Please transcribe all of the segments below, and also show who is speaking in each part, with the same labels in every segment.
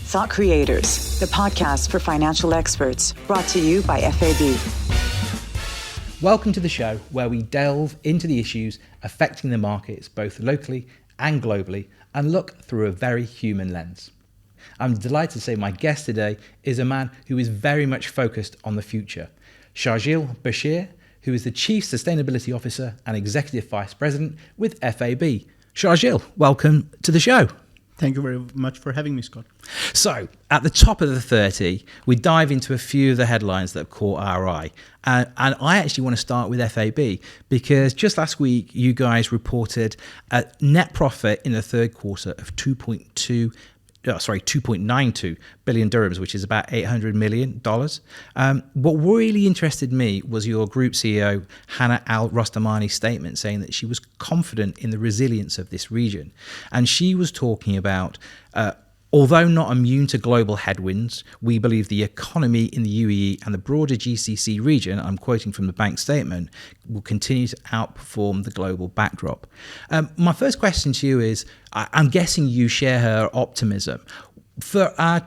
Speaker 1: Thought Creators, the podcast for financial experts, brought to you by FAB.
Speaker 2: Welcome to the show where we delve into the issues affecting the markets both locally and globally and look through a very human lens. I'm delighted to say my guest today is a man who is very much focused on the future. Shargiil Bashir, who is the Chief Sustainability Officer and Executive Vice President with FAB. Shargiil, welcome to the show.
Speaker 3: Thank you very much for having me, Scott.
Speaker 2: So, at the top of the 30, we dive into a few of the headlines that have caught our eye. And I actually want to start with FAB because just last week, you guys reported a net profit in the third quarter of 2.92 billion dirhams, which is about $800 million. What really interested me was your group CEO, Hannah Al-Rostamani's statement saying that she was confident in the resilience of this region. And she was talking about, although not immune to global headwinds, we believe the economy in the UAE and the broader GCC region, I'm quoting from the bank statement, will continue to outperform the global backdrop. My first question to you is, I'm guessing you share her optimism. For our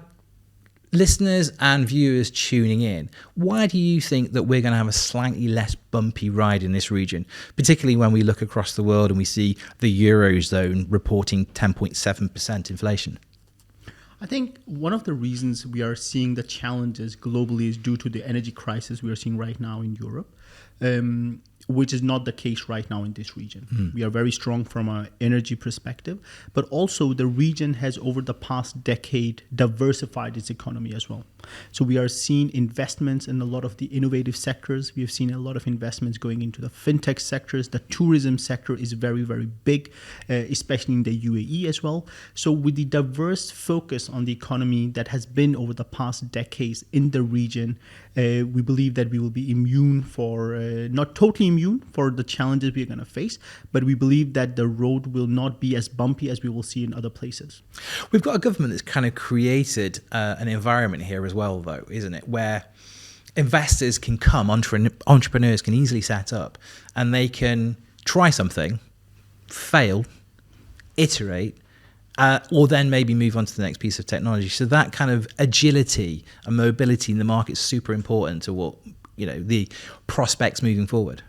Speaker 2: listeners and viewers tuning in, why do you think that we're going to have a slightly less bumpy ride in this region, particularly when we look across the world and we see the Eurozone reporting 10.7% inflation?
Speaker 3: I think one of the reasons we are seeing the challenges globally is due to the energy crisis we are seeing right now in Europe, which is not the case right now in this region. We are very strong from an energy perspective, but also the region has over the past decade diversified its economy as well. So we are seeing investments in a lot of the innovative sectors. We have seen a lot of investments going into the fintech sectors. The tourism sector is very, very big, especially in the UAE as well. So with the diverse focus on the economy that has been over the past decades in the region, we believe that we will be immune for, not totally immune for the challenges we are going to face, but we believe that the road will not be as bumpy as we will see in other places.
Speaker 2: We've got a government that's kind of created an environment here as well, though, isn't it? Where investors can come, entrepreneurs can easily set up, and they can try something, fail, iterate, or then maybe move on to the next piece of technology. So that kind of agility and mobility in the market is super important to what, the prospects moving forward.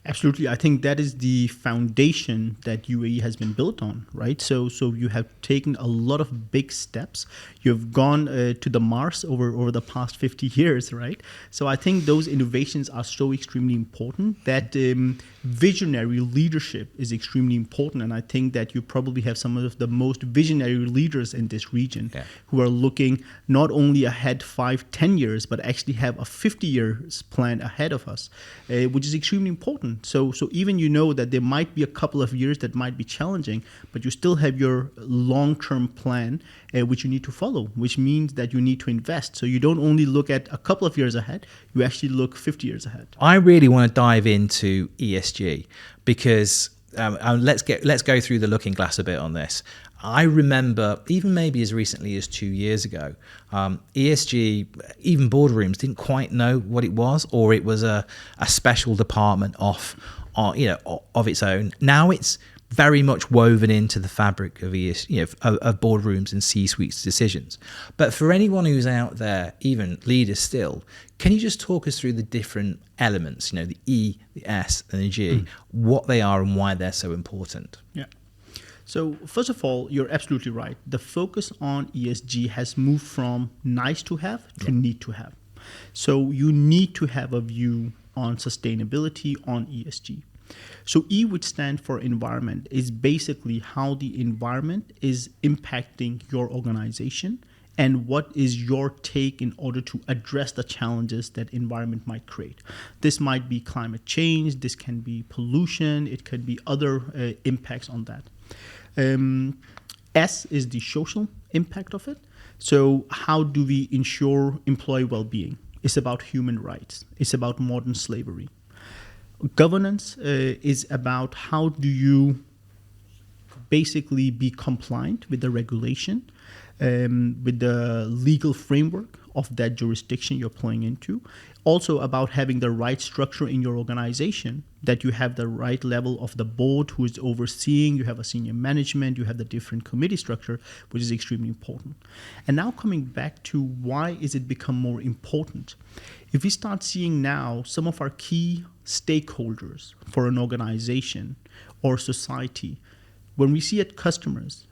Speaker 3: Absolutely. I think that is the foundation that UAE has been built on, right? So you have taken a lot of big steps. You have gone to the Mars over the past 50 years, right? So I think those innovations are so extremely important that visionary leadership is extremely important. And I think that you probably have some of the most visionary leaders in this region who are looking not only ahead 5-10 years, but actually have a 50 years plan ahead of us, which is extremely important. So even that there might be a couple of years that might be challenging, but you still have your long-term plan, which you need to follow, which means that you need to invest. So you don't only look at a couple of years ahead, you actually look 50 years ahead.
Speaker 2: I really want to dive into ESG because let's go through the looking glass a bit on this. I remember, even maybe as recently as 2 years ago, ESG, even boardrooms didn't quite know what it was, or it was a special department of its own. Now it's very much woven into the fabric of of boardrooms and C-suites decisions. But for anyone who's out there, even leaders still, can you just talk us through the different elements, the E, the S, and the G, what they are and why they're so important?
Speaker 3: Yeah. So first of all, you're absolutely right. The focus on ESG has moved from nice to have to need to have. So you need to have a view on sustainability, on ESG. So E, which stands for environment, is basically how the environment is impacting your organization and what is your take in order to address the challenges that environment might create. This might be climate change, this can be pollution, it could be other impacts on that. S is the social impact of it. So how do we ensure employee well-being? It's about human rights. It's about modern slavery. Governance is about how do you basically be compliant with the regulation, with the legal framework of that jurisdiction you're playing into. Also about having the right structure in your organization, that you have the right level of the board who is overseeing, you have a senior management, you have the different committee structure, which is extremely important. And now coming back to why is it become more important? If we start seeing now some of our key stakeholders for an organization or society, when we see it customers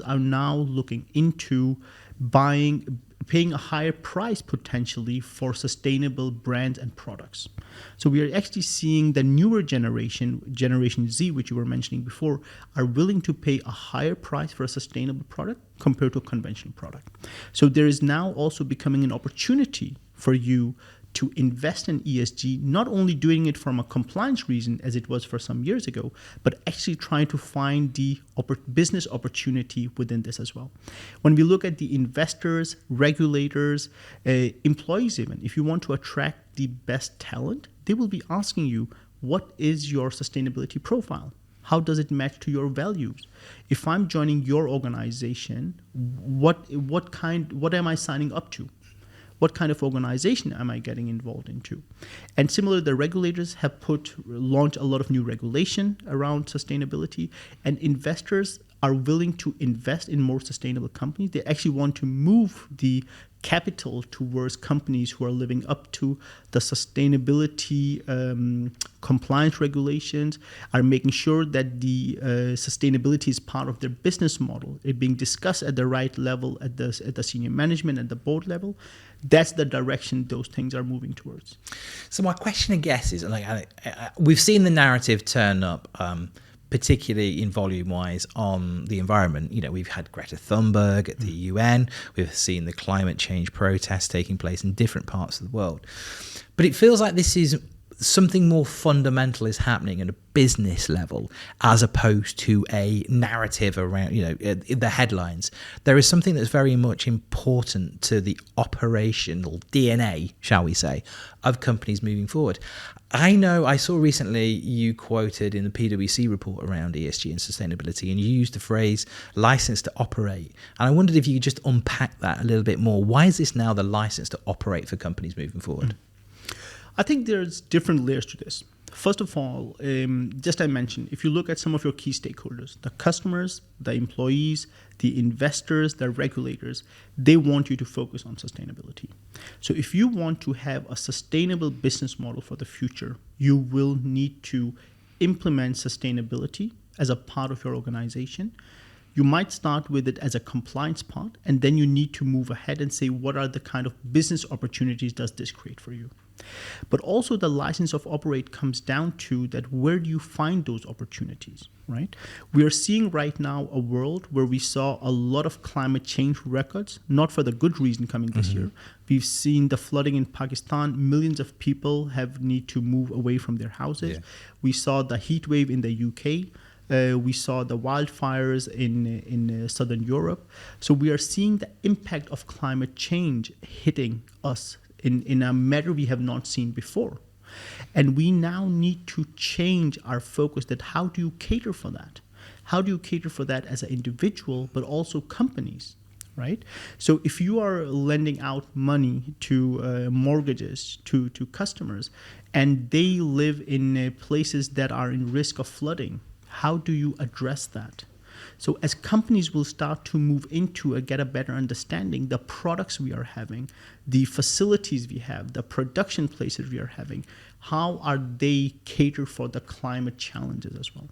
Speaker 3: are now looking into paying a higher price potentially for sustainable brands and products. So we are actually seeing the newer Generation Z, which you were mentioning before, are willing to pay a higher price for a sustainable product compared to a conventional product. So there is now also becoming an opportunity for you to invest in ESG, not only doing it from a compliance reason as it was for some years ago, but actually trying to find the business opportunity within this as well. When we look at the investors, regulators, employees even, if you want to attract the best talent, they will be asking you, what is your sustainability profile? How does it match to your values? If I'm joining your organization, what am I signing up to? What kind of organization am I getting involved into? And similarly, the regulators have launched a lot of new regulation around sustainability, and investors are willing to invest in more sustainable companies. They actually want to move the capital towards companies who are living up to the sustainability compliance regulations, are making sure that the sustainability is part of their business model, it being discussed at the right level, at the senior management, at the board level. That's the direction those things are moving towards.
Speaker 2: So my question, I guess, is we've seen the narrative turn up, particularly in volume-wise on the environment. We've had Greta Thunberg at the UN. We've seen the climate change protests taking place in different parts of the world. But it feels like this is something more fundamental is happening at a business level as opposed to a narrative around, the headlines. There is something that's very much important to the operational DNA, shall we say, of companies moving forward. I saw recently you quoted in the PwC report around ESG and sustainability, and you used the phrase license to operate. And I wondered if you could just unpack that a little bit more. Why is this now the license to operate for companies moving forward?
Speaker 3: I think there's different layers to this. First of all, just I mentioned, if you look at some of your key stakeholders, the customers, the employees, the investors, the regulators, they want you to focus on sustainability. So if you want to have a sustainable business model for the future, you will need to implement sustainability as a part of your organization. You might start with it as a compliance part, and then you need to move ahead and say, what are the kind of business opportunities does this create for you? But also the license of operate comes down to that, where do you find those opportunities, right? We are seeing right now a world where we saw a lot of climate change records, not for the good reason coming this year. We've seen the flooding in Pakistan. Millions of people need to move away from their houses. Yeah. We saw the heat wave in the UK. We saw the wildfires in Southern Europe. So we are seeing the impact of climate change hitting us in a manner we have not seen before. And we now need to change our focus, that how do you cater for that? How do you cater for that as an individual, but also companies, right? So if you are lending out money to mortgages to customers, and they live in places that are in risk of flooding, how do you address that? So as companies will start to move into get a better understanding, the products we are having, the facilities we have, the production places we are having, how are they cater for the climate challenges as well?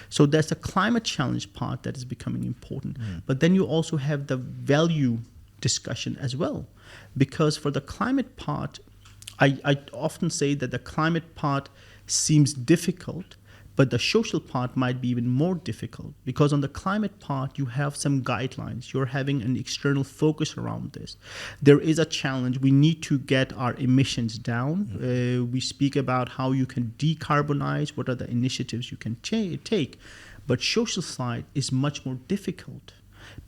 Speaker 3: So there's a climate challenge part that is becoming important. But then you also have the value discussion as well. Because for the climate part, I often say that the climate part seems difficult, but the social part might be even more difficult, because on the climate part, you have some guidelines. You're having an external focus around this. There is a challenge. We need to get our emissions down. We speak about how you can decarbonize, what are the initiatives you can take. But social side is much more difficult,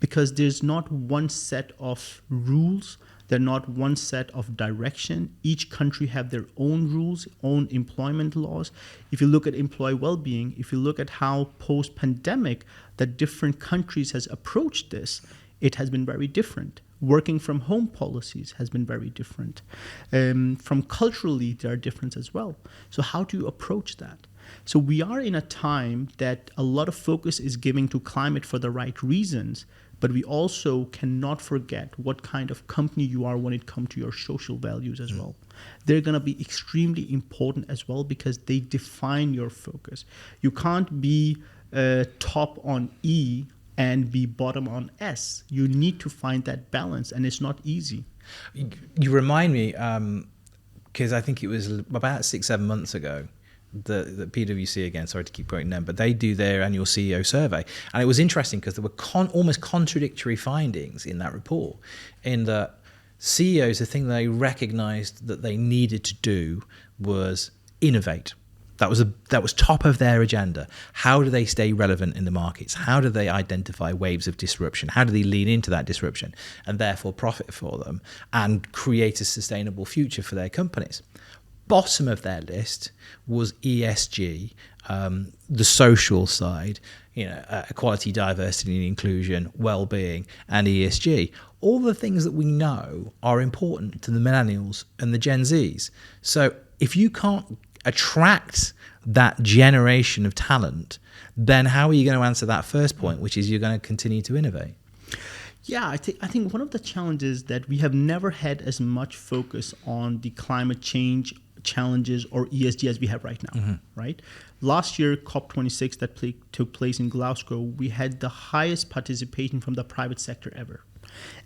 Speaker 3: because there's not one set of rules. They're not one set of direction. Each country have their own rules, own employment laws. If you look at employee well-being, if you look at how post-pandemic the different countries has approached this, it has been very different. Working from home policies has been very different. From culturally, there are differences as well. So how do you approach that? So we are in a time that a lot of focus is given to climate for the right reasons, but we also cannot forget what kind of company you are when it comes to your social values as well. They're going to be extremely important as well because they define your focus. You can't be top on E and be bottom on S. You need to find that balance, and it's not easy.
Speaker 2: You remind me, because I think it was about 6-7 months ago, the PwC, again, sorry to keep quoting them, but they do their annual CEO survey. And it was interesting because there were almost contradictory findings in that report, in that CEOs, the thing they recognized that they needed to do was innovate. That was top of their agenda. How do they stay relevant in the markets? How do they identify waves of disruption? How do they lean into that disruption and therefore profit for them and create a sustainable future for their companies? Bottom of their list was ESG, the social side, equality, diversity and inclusion, well-being, and ESG. All the things that we know are important to the millennials and the Gen Zs. So if you can't attract that generation of talent, then how are you going to answer that first point, which is you're going to continue to innovate?
Speaker 3: Yeah, I think one of the challenges that we have never had as much focus on the climate change challenges or ESG as we have right now, right? Last year, COP26 that took place in Glasgow, we had the highest participation from the private sector ever.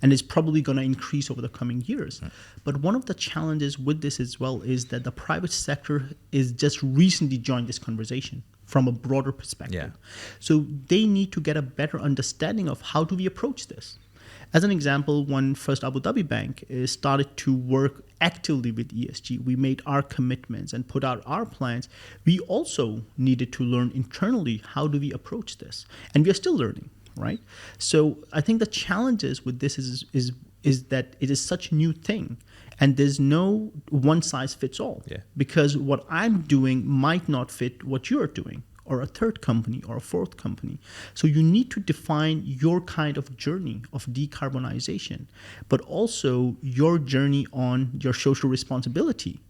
Speaker 3: And it's probably going to increase over the coming years. But one of the challenges with this as well is that the private sector is just recently joined this conversation from a broader perspective. Yeah. So they need to get a better understanding of how do we approach this. As an example, when First Abu Dhabi Bank started to work actively with ESG, we made our commitments and put out our plans. We also needed to learn internally, how do we approach this? And we are still learning. Right, so I think the challenges with this is that it is such a new thing, and there's no one size fits all. Yeah. Because what I'm doing might not fit what you're doing, or a third company, or a fourth company. So you need to define your kind of journey of decarbonization, but also your journey on your social responsibility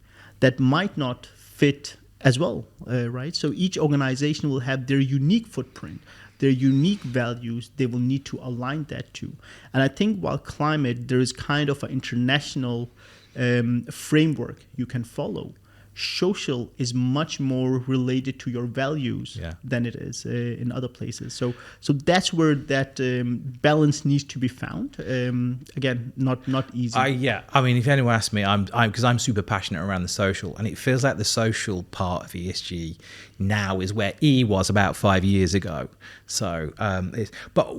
Speaker 3: that might not fit as well. Right, so each organization will have their unique footprint, their unique values. They will need to align that to. And I think while climate, there is kind of an international framework you can follow. Social is much more related to your values than it is in other places. So that's where that balance needs to be found. Again, not easy.
Speaker 2: I mean, if anyone asks me, because I'm super passionate around the social, and it feels like the social part of ESG now is where E was about 5 years ago. So, but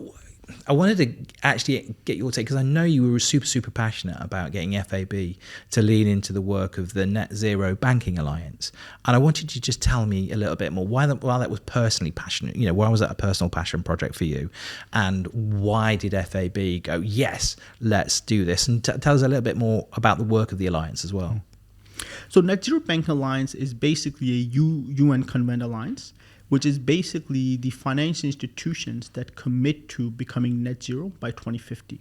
Speaker 2: I wanted to actually get your take, because I know you were super passionate about getting FAB to lean into the work of the Net Zero Banking Alliance, and I wanted you to just tell me a little bit more why that was personally passionate. Why was that a personal passion project for you, and why did FAB go, yes, let's do this? And tell us a little bit more about the work of the alliance as well.
Speaker 3: So Net Zero Banking Alliance is basically a UN Convent alliance, which is basically the financial institutions that commit to becoming net zero by 2050.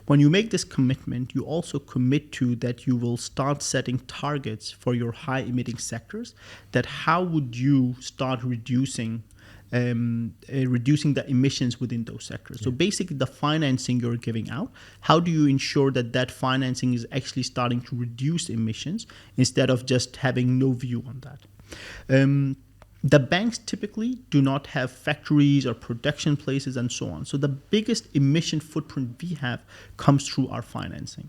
Speaker 3: When you make this commitment, you also commit to that you will start setting targets for your high emitting sectors, that how would you start reducing the emissions within those sectors. So basically the financing you're giving out, how do you ensure that that financing is actually starting to reduce emissions instead of just having no view on that? The banks typically do not have factories or production places and so on. So the biggest emission footprint we have comes through our financing.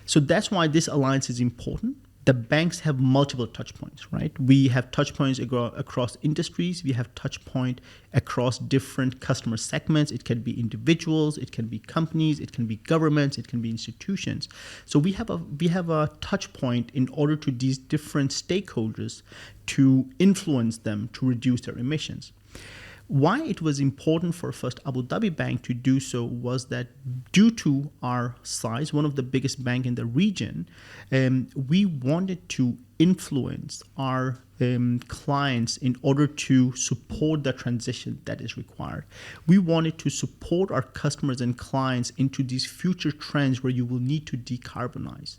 Speaker 3: So that's why this alliance is important. The banks have multiple touch points, right? We have touch points across industries. We have touch point across different customer segments. It can be individuals, it can be companies, it can be governments, it can be institutions. So we have a touch point in order to these different stakeholders to influence them to reduce their emissions. Why it was important for First Abu Dhabi Bank to do so was that due to our size, one of the biggest banks in the region, we wanted to influence our clients in order to support the transition that is required. We wanted to support our customers and clients into these future trends where you will need to decarbonize.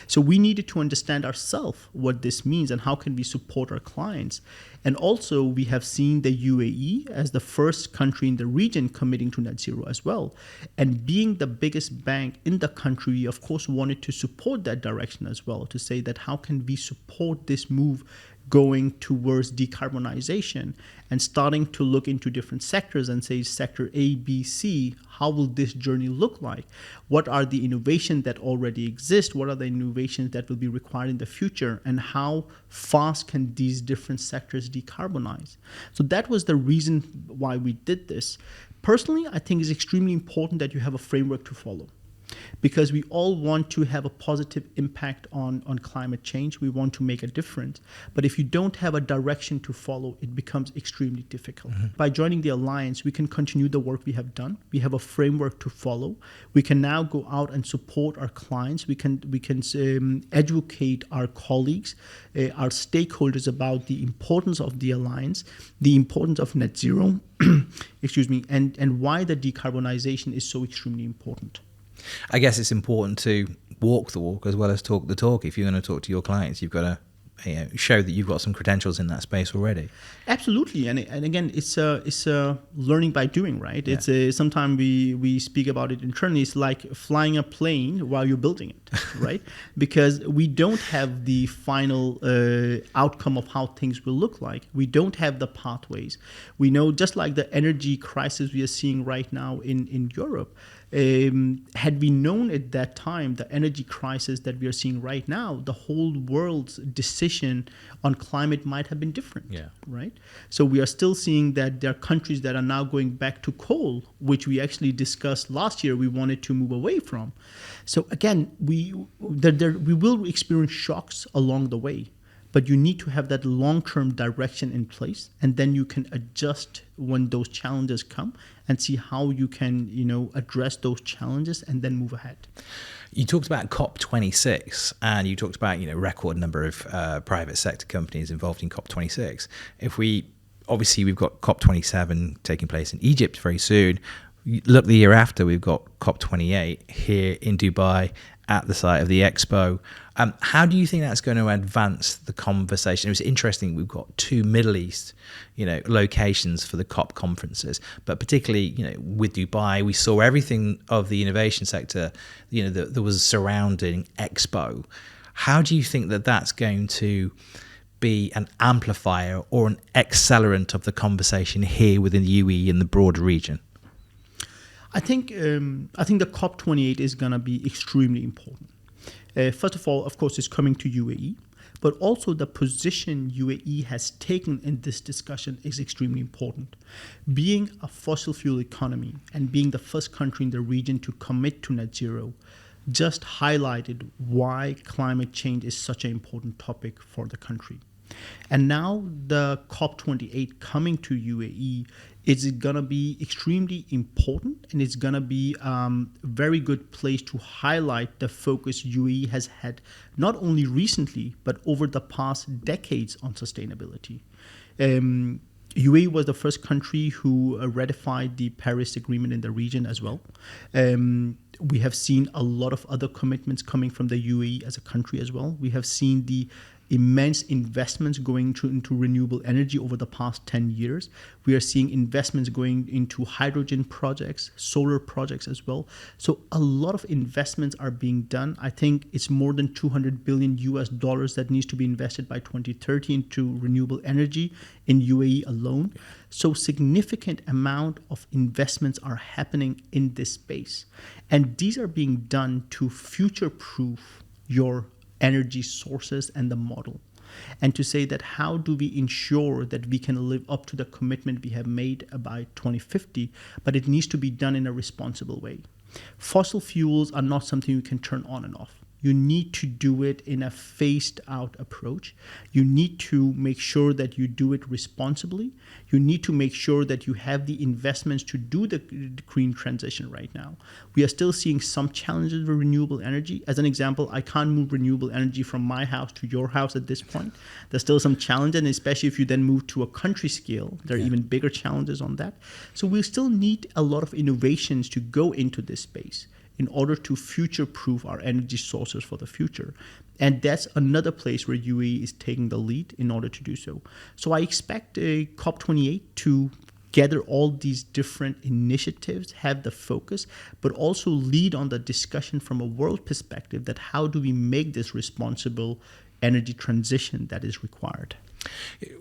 Speaker 3: So we needed to understand ourselves what this means and how can we support our clients. And also we have seen the UAE as the first country in the region committing to net zero as well. And being the biggest bank in the country, we of course wanted to support that direction as well, to say that how can we support this move going towards decarbonization and starting to look into different sectors and say sector A, B, C, how will this journey look like? What are the innovations that already exist? What are the innovations that will be required in the future? And how fast can these different sectors decarbonize? So that was the reason why we did this. Personally, I think it's extremely important that you have a framework to follow, because we all want to have a positive impact on climate change. We want to make a difference. But if you don't have a direction to follow, it becomes extremely difficult. Mm-hmm. By joining the Alliance, we can continue the work we have done. We have a framework to follow. We can now go out and support our clients. We can educate our colleagues, our stakeholders about the importance of the Alliance, the importance of net zero, and why the decarbonization is so extremely important.
Speaker 2: I guess it's important to walk the walk as well as talk the talk. If you're going to talk to your clients, you've got to show that you've got some credentials in that space already. Absolutely,
Speaker 3: and again, it's a learning by doing, right? Yeah. It's sometimes we speak about it internally. It's like flying a plane while you're building it, right? Because we don't have the final outcome of how things will look like. We don't have the pathways. We know, just like the energy crisis we are seeing right now in Europe. Had we known at that time the energy crisis that we are seeing right now, the whole world's decision on climate might have been different, right? So we are still seeing that there are countries that are now going back to coal, which we actually discussed last year we wanted to move away from. So again, we will experience shocks along the way, but you need to have that long-term direction in place, and then you can adjust when those challenges come and see how you can, address those challenges and then move ahead.
Speaker 2: You talked about COP26, and you talked about, record number of private sector companies involved in COP26. We've got COP27 taking place in Egypt very soon. Look, the year after, we've got COP28 here in Dubai at the site of the expo. How do you think that's going to advance the conversation? It was interesting. We've got two Middle East, locations for the COP conferences, but particularly, with Dubai, we saw everything of the innovation sector, that was surrounding expo. How do you think that that's going to be an amplifier or an accelerant of the conversation here within the UAE and the broader region?
Speaker 3: I think the COP28 is going to be extremely important. First of all, of course, it's coming to UAE, but also the position UAE has taken in this discussion is extremely important. Being a fossil fuel economy and being the first country in the region to commit to net zero just highlighted why climate change is such an important topic for the country. And now the COP28 coming to UAE is going to be extremely important, and it's going to be a very good place to highlight the focus UAE has had not only recently, but over the past decades on sustainability. UAE was the first country who ratified the Paris Agreement in the region as well. We have seen a lot of other commitments coming from the UAE as a country as well. We have seen the immense investments going into renewable energy over the past 10 years. We are seeing investments going into hydrogen projects, solar projects as well. So a lot of investments are being done. I think it's more than $200 billion that needs to be invested by 2030 into renewable energy in UAE alone. So significant amount of investments are happening in this space. And these are being done to future-proof your energy sources and the model, and to say that how do we ensure that we can live up to the commitment we have made by 2050, but it needs to be done in a responsible way. Fossil fuels are not something you can turn on and off. You need to do it in a phased out approach. You need to make sure that you do it responsibly. You need to make sure that you have the investments to do the green transition right now. We are still seeing some challenges with renewable energy. As an example, I can't move renewable energy from my house to your house at this point. There's still some challenge, and especially if you then move to a country scale, there are even bigger challenges on that. So we still need a lot of innovations to go into this space in order to future-proof our energy sources for the future. And that's another place where UAE is taking the lead in order to do so. So I expect COP28 to gather all these different initiatives, have the focus, but also lead on the discussion from a world perspective that how do we make this responsible energy transition that is required.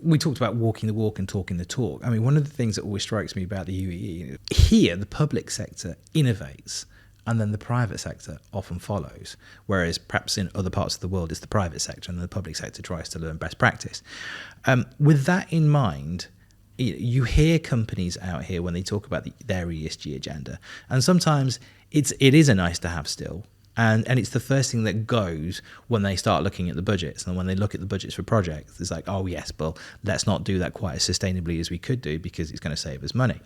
Speaker 2: We talked about walking the walk and talking the talk. I mean, one of the things that always strikes me about the UAE, here the public sector innovates, and then the private sector often follows, whereas perhaps in other parts of the world it's the private sector and the public sector tries to learn best practice. With that in mind, you hear companies out here when they talk about their ESG agenda, and sometimes it is a nice to have still, and it's the first thing that goes when they start looking at the budgets, and when they look at the budgets for projects, it's like, oh yes, well, let's not do that quite as sustainably as we could do because it's going to save us money.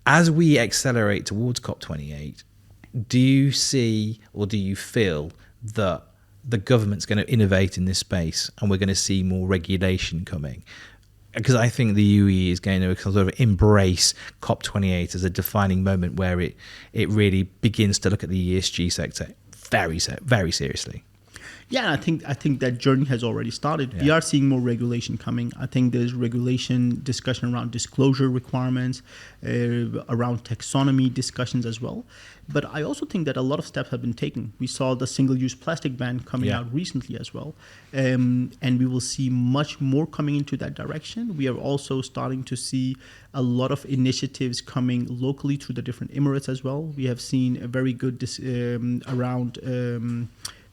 Speaker 2: As we accelerate towards COP28, do you see or do you feel that the government's going to innovate in this space and we're going to see more regulation coming? Because I think the UAE is going to sort of embrace COP28 as a defining moment where it really begins to look at the ESG sector very seriously.
Speaker 3: Yeah, I think that journey has already started. Yeah. We are seeing more regulation coming. I think there's regulation discussion around disclosure requirements, around taxonomy discussions as well. But I also think that a lot of steps have been taken. We saw the single-use plastic ban coming out recently as well. And we will see much more coming into that direction. We are also starting to see a lot of initiatives coming locally through the different emirates as well. We have seen a very good around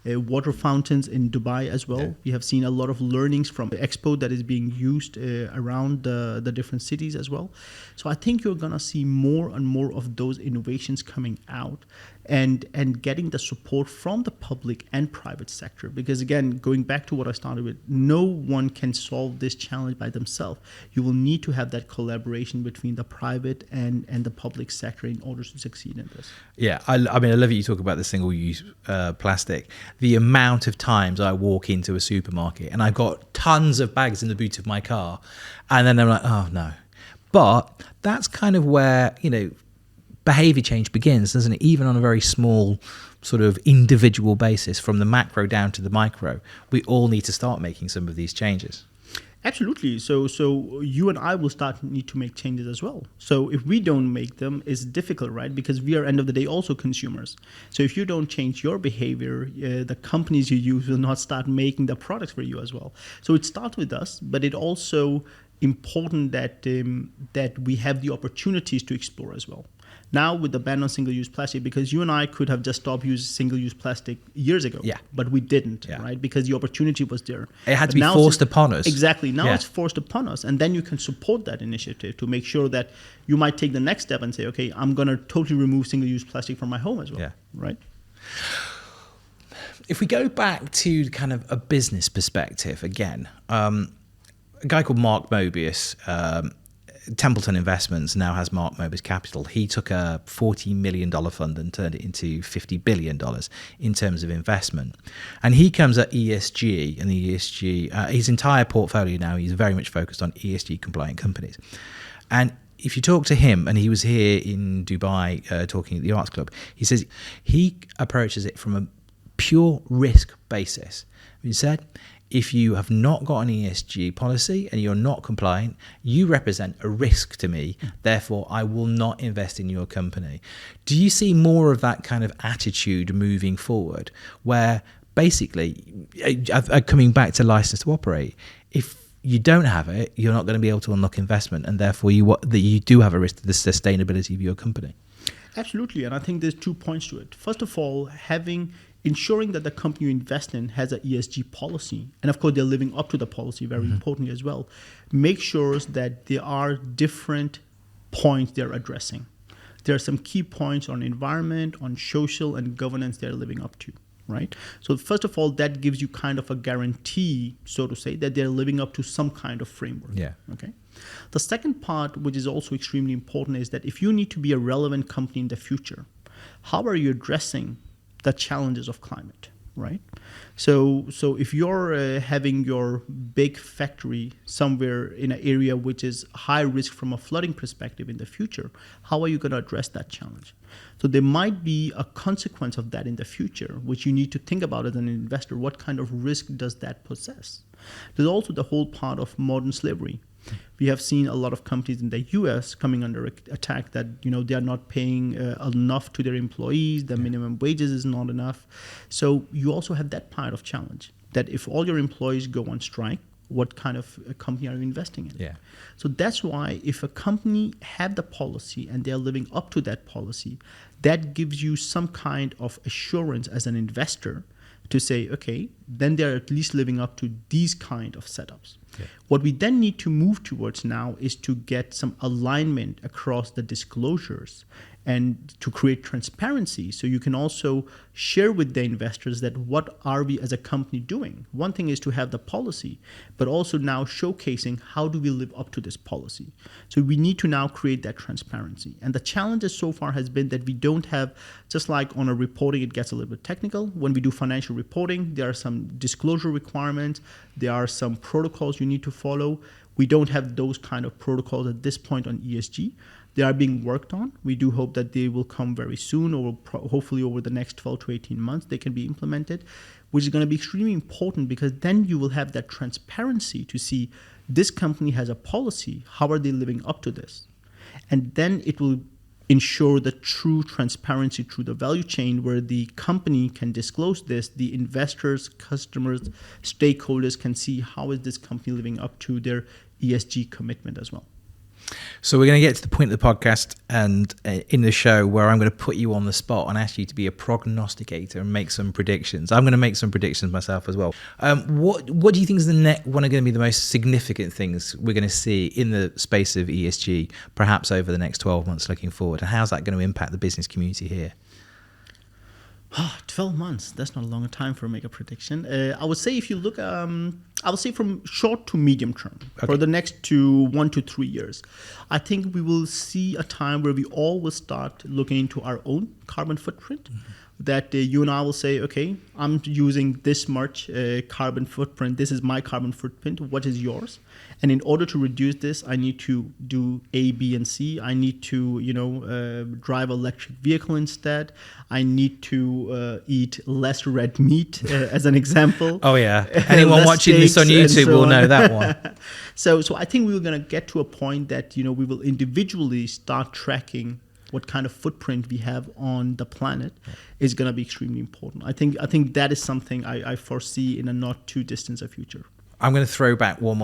Speaker 3: water fountains in Dubai as well. Yeah. We have seen a lot of learnings from the Expo that is being used around the different cities as well. So I think you're going to see more and more of those innovations coming out and getting the support from the public and private sector. Because again, going back to what I started with, no one can solve this challenge by themselves. You will need to have that collaboration between the private and the public sector in order to succeed in this.
Speaker 2: Yeah, I mean, I love you talk about the single-use plastic. The amount of times I walk into a supermarket and I've got tons of bags in the boot of my car, and then I'm like, oh no. But that's kind of where, behavior change begins, doesn't it? Even on a very small sort of individual basis, from the macro down to the micro, we all need to start making some of these changes.
Speaker 3: Absolutely. So you and I will need to make changes as well. So if we don't make them, it's difficult, right? Because we are, end of the day, also consumers. So if you don't change your behavior, the companies you use will not start making the products for you as well. So it starts with us, but it also important that we have the opportunities to explore as well. Now with the ban on single-use plastic, because you and I could have just stopped using single-use plastic years ago, but we didn't, right? Because the opportunity was there.
Speaker 2: It had to be forced upon us.
Speaker 3: Exactly. Now it's forced upon us. And then you can support that initiative to make sure that you might take the next step and say, okay, I'm going to totally remove single-use plastic from my home as well, right?
Speaker 2: If we go back to kind of a business perspective again, a guy called Mark Mobius, Templeton Investments now has Mark Mobius Capital. He took a $40 million fund and turned it into $50 billion in terms of investment. And he comes at ESG, and the ESG, his entire portfolio now, he's very much focused on ESG compliant companies. And if you talk to him, and he was here in Dubai talking at the Arts Club, he says he approaches it from a pure risk basis. He said, if you have not got an ESG policy and you're not compliant, you represent a risk to me. Therefore, I will not invest in your company. Do you see more of that kind of attitude moving forward, where basically, coming back to license to operate, if you don't have it, you're not going to be able to unlock investment, and therefore you do have a risk to the sustainability of your company?
Speaker 3: Absolutely, and I think there's 2 points to it. First of all, ensuring that the company you invest in has an ESG policy. And of course, they're living up to the policy, very importantly as well. Make sure that there are different points they're addressing. There are some key points on environment, on social and governance they're living up to. right? So first of all, that gives you kind of a guarantee, so to say, that they're living up to some kind of framework.
Speaker 2: Yeah.
Speaker 3: Okay. The second part, which is also extremely important, is that if you need to be a relevant company in the future, how are you addressing the challenges of climate, right? So if you're having your big factory somewhere in an area which is high risk from a flooding perspective in the future, how are you going to address that challenge? So there might be a consequence of that in the future, which you need to think about as an investor. What kind of risk does that possess? There's also the whole part of modern slavery. We have seen a lot of companies in the US coming under attack that, you know, they are not paying enough to their employees, the minimum wages is not enough. So you also have that part of challenge, that if all your employees go on strike, what kind of a company are you investing in?
Speaker 2: Yeah.
Speaker 3: So that's why if a company have the policy and they're living up to that policy, that gives you some kind of assurance as an investor to say, okay, then they're at least living up to these kind of setups.
Speaker 2: Yeah.
Speaker 3: What we then need to move towards now is to get some alignment across the disclosures and to create transparency, so you can also share with the investors that what are we as a company doing. One thing is to have the policy, but also now showcasing how do we live up to this policy. So we need to now create that transparency. And the challenges so far has been that we don't have, just like on a reporting, it gets a little bit technical. When we do financial reporting, there are some disclosure requirements. There are some protocols you need to follow. We don't have those kind of protocols at this point on ESG. They are being worked on. We do hope that they will come very soon, or hopefully over the next 12 to 18 months, they can be implemented, which is going to be extremely important, because then you will have that transparency to see this company has a policy. How are they living up to this? And then it will ensure the true transparency through the value chain, where the company can disclose this, the investors, customers, stakeholders can see how is this company living up to their ESG commitment as well.
Speaker 2: So we're going to get to the point of the podcast and in the show where I'm going to put you on the spot and ask you to be a prognosticator and make some predictions. I'm going to make some predictions myself as well. What do you think is one are going to be the most significant things we're going to see in the space of ESG, perhaps over the next 12 months looking forward? And how's that going to impact the business community here?
Speaker 3: 12 months, that's not a long time for make a prediction. I would say if you look, I would say from short to medium term, for the next 1 to 3 years, I think we will see a time where we all will start looking into our own carbon footprint. Mm-hmm. That you and I will say, okay, I'm using this much carbon footprint. This is my carbon footprint. What is yours? And in order to reduce this, I need to do A, B, and C. I need to, drive electric vehicle instead. I need to eat less red meat, as an example.
Speaker 2: Oh yeah, anyone watching this on YouTube will know that one.
Speaker 3: So I think we're going to get to a point that we will individually start tracking what kind of footprint we have on the planet is going to be extremely important. I think that is something I foresee in a not too distant future.
Speaker 2: I'm going to throw back one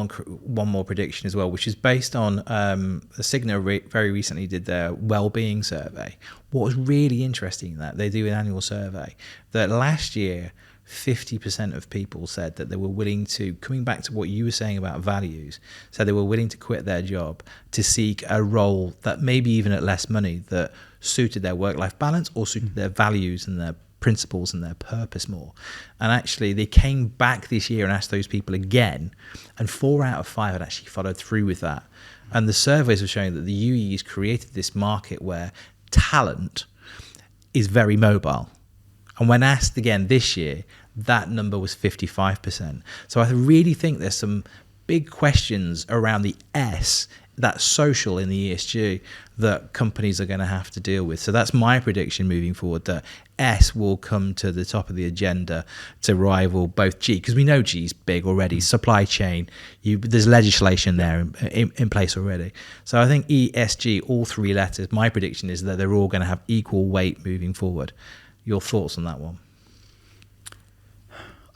Speaker 2: more prediction as well, which is based on Cigna very recently did their well-being survey. What was really interesting in that, they do an annual survey, that last year 50% of people said that they were willing to, coming back to what you were saying about values, said they were willing to quit their job to seek a role that maybe even at less money that suited their work-life balance or suited their values and their principles and their purpose more. And actually they came back this year and asked those people again, and 4 out of 5 had actually followed through with that. And the surveys have shown that the UAE has created this market where talent is very mobile. And when asked again this year, that number was 55%. So I really think there's some big questions around the S, that social in the ESG, that companies are going to have to deal with. So that's my prediction moving forward, that S will come to the top of the agenda to rival both G, because we know G is big already. Supply chain, there's legislation there in place already. So I think ESG, all 3 letters, my prediction is that they're all going to have equal weight moving forward. Your thoughts on that one?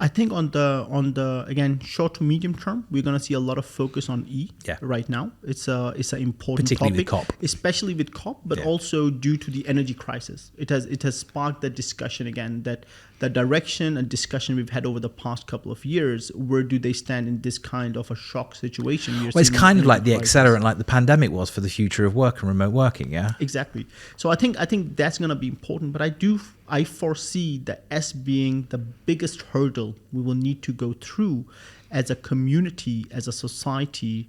Speaker 3: I think on the again short to medium term, we're going to see a lot of focus on E right now. It's an important
Speaker 2: particularly
Speaker 3: topic,
Speaker 2: with COP.
Speaker 3: Especially with COP, but also due to the energy crisis. It has sparked that discussion again, that the direction and discussion we've had over the past couple of years. Where do they stand in this kind of a shock situation?
Speaker 2: Well, it's kind of like the accelerant, like the pandemic was for the future of work and remote working. Yeah,
Speaker 3: exactly. So I think that's going to be important, but I do I foresee the S being the biggest hurdle we will need to go through as a community, as a society,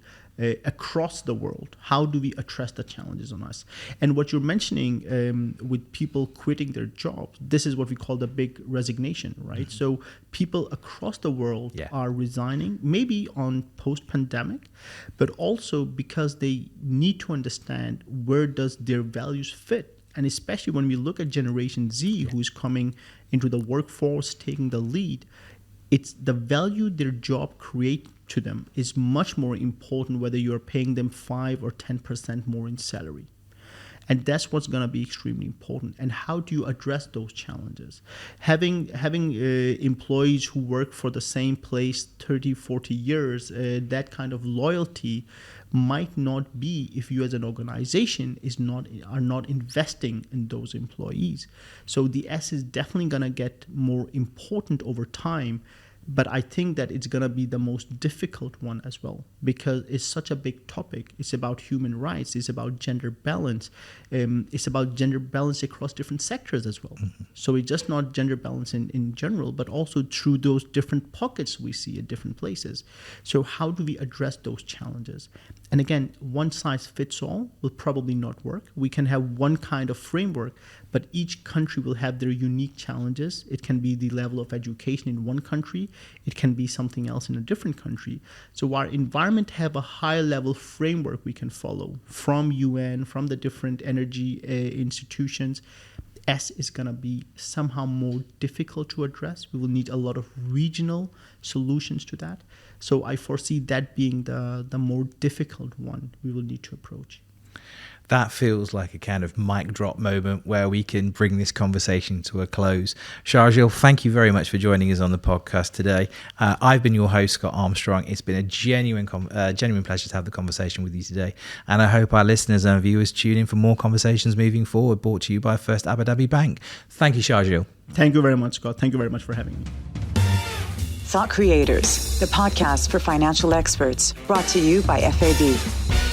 Speaker 3: across the world. How do we address the challenges on us? And what you're mentioning with people quitting their jobs, this is what we call the big resignation, right? Mm-hmm. So people across the world are resigning, maybe on post-pandemic, but also because they need to understand where does their values fit. And especially when we look at Generation Z, who's coming into the workforce, taking the lead, it's the value their job create to them is much more important whether you're paying them 5 or 10% more in salary. And that's what's going to be extremely important. And how do you address those challenges? Having employees who work for the same place 30, 40 years, that kind of loyalty might not be if you as an organization are not investing in those employees. So the S is definitely going to get more important over time. But I think that it's going to be the most difficult one as well, because it's such a big topic. It's about human rights. It's about gender balance. It's about gender balance across different sectors as well. Mm-hmm. So it's just not gender balance in general, but also through those different pockets we see at different places. So how do we address those challenges? And again, one size fits all will probably not work. We can have one kind of framework, but each country will have their unique challenges. It can be the level of education in one country. It can be something else in a different country. So our environment have a high level framework we can follow from UN, from the different energy institutions. S is going to be somehow more difficult to address. We will need a lot of regional solutions to that. So I foresee that being the more difficult one we will need to approach.
Speaker 2: That feels like a kind of mic drop moment where we can bring this conversation to a close. Shargiil, thank you very much for joining us on the podcast today. I've been your host, Scott Armstrong. It's been a genuine pleasure to have the conversation with you today. And I hope our listeners and viewers tune in for more conversations moving forward, brought to you by First Abu Dhabi Bank. Thank you, Shargiil.
Speaker 3: Thank you very much, Scott. Thank you very much for having me.
Speaker 1: Thought Creators, the podcast for financial experts, brought to you by FAB.